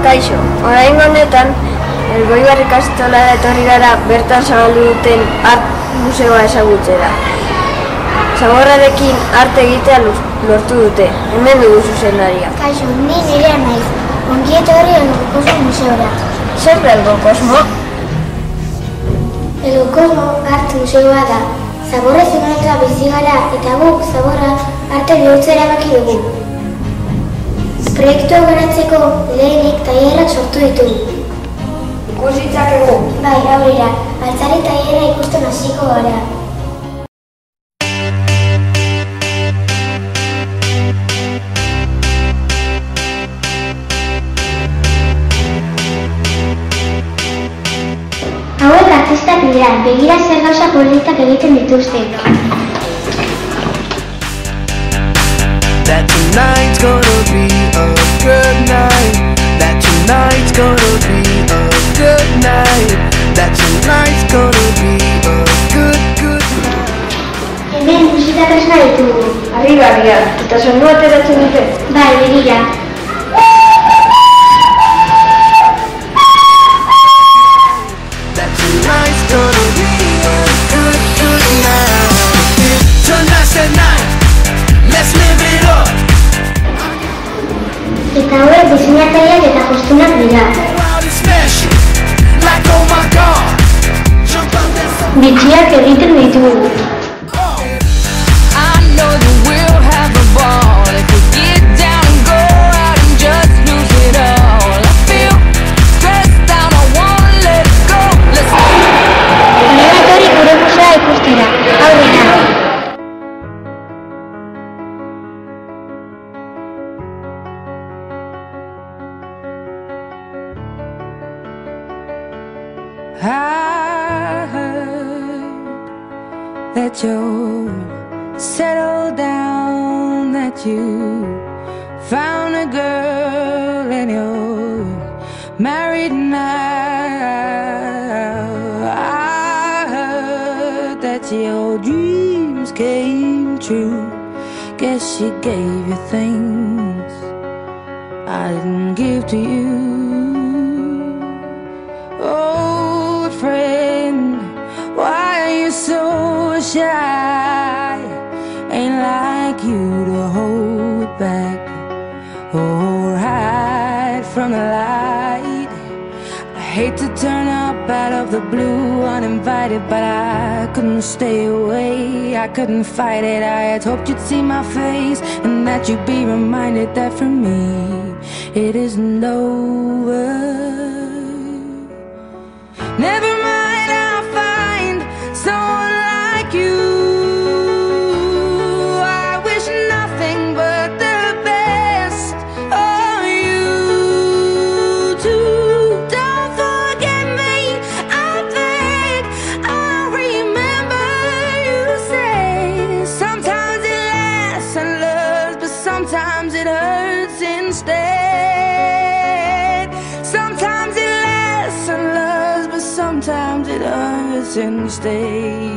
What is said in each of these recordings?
Kaixo, oraingo honetan, Elgoibar ikastolara etorri gara bertan zabaldu duten art museoa ezagutzera. Zaborrarekin arte egitea lortu dute, hemen dugu zuzendaria. Kaixo, ni Nerea naiz, ongi etorri Elgokosmo museora. Zer da Elgokosmo? Elgokosmo art museoa da. Zaborrez inoetra bizi gara eta guk zaborra arte bihurtzea erabaki dugu. Proiektua garatzeko lehenik tailerrak sortu ditugu. Ikus ditzakegu? Bai, aurrera, altzari tailerra ikusten hasiko gara. Hauek artistak dira, begira zer gauza politak egiten dituzte. That tonight's gonna be a good night. That tonight's gonna be a good night. That tonight's gonna be a good night. Hemen musika tresna ditugu. Harrigarria, eta soinu ateratzen dute? Bai, begira. That tonight's gonna be a good night. Tonight's the night. Let's live it up. Eta hauek diseinatzaileak eta jostunak dira. Bitxiak egiten ditugu. Etorri gure museoa ikustera, aurrera. I heard that you're settled down, that you found a girl and you're married now. I heard that your dreams came true. Guess she gave you things I didn't give to you. Old friend, why are you so shy? Ain't like you to hold back or hide from the light. I hate to turn up out of the blue uninvited, but I couldn't stay away, I couldn't fight it. I had hoped you'd see my face and that you'd be reminded that for me it isn't over. Never mind, I'll find someone like you. I wish nothing but the best of you too. Don't forget me, I beg. I'll remember you say sometimes it lasts and loves, but sometimes it hurts instead. Sometimes it lasts and loves, but sometimes it hurts instead.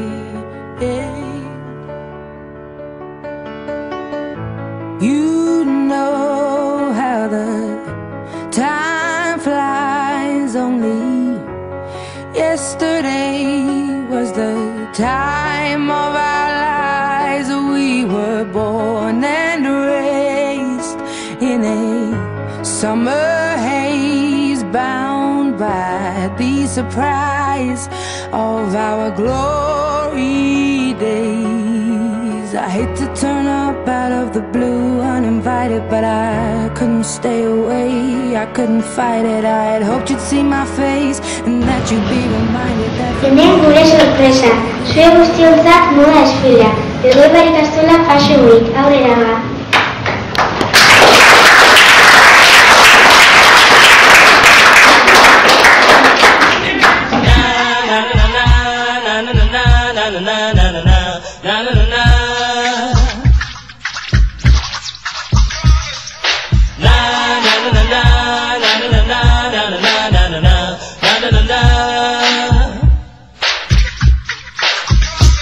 You know how the time flies. Only yesterday was the time of our lives. We were born and raised in a summer haze, bound by the surprise of our glory days. I hate to turn up out of the blue uninvited, but I couldn't stay away, I couldn't fight it. I had hoped you'd see my face and that you'd be reminded that Hemen gure sorpresa, zue guztiontzat moda desfilea. Elgoibar ikastola Fashion Week, aurrera ba.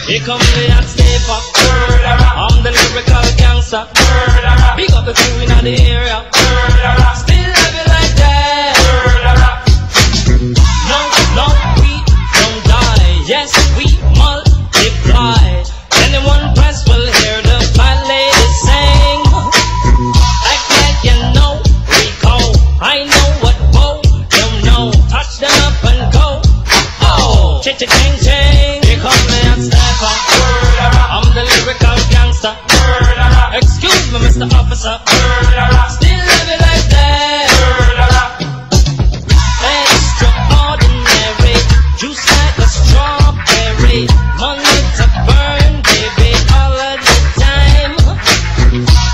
Here comes the hot stepper. I'm the lyrical gangster. Big up the crew in the area. Still love it like that. thing. Here come me and Stepper. I'm the lyrical gangster. Excuse me, Mr. Officer. Still love it like that. Extraordinary, juice like a strawberry. Money to burn, baby, all of the time.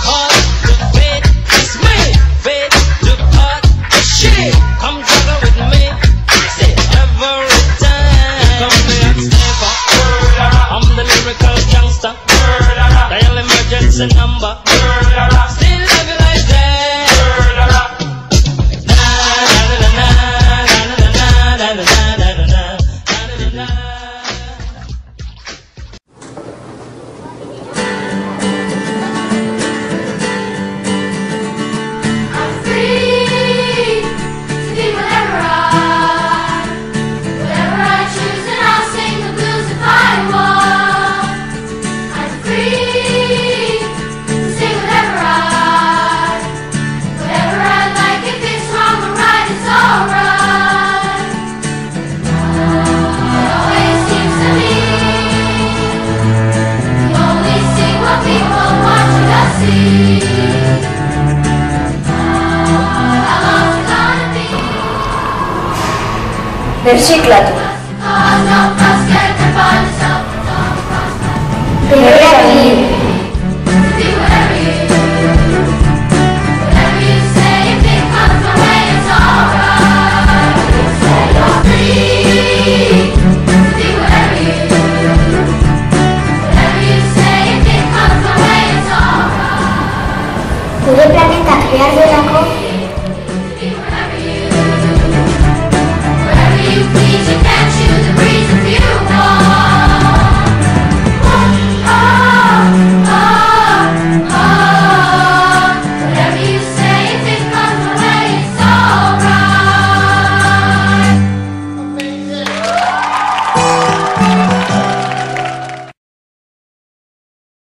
Cultivate, it's me, fit to cut the shit. Come juggle with me, say every time. Come me and Stepper. I'm the lyrical gangster. Dial emergency number. Still love you like that. Na na na na na na na na na na na. I'm free to be whatever I choose, and I'll sing the blues if I want. I'm free to say whatever I like. If it's wrong or right, it's alright. It always seems to me you only see what people want you to see. How long's it gonna be? Birziklatu.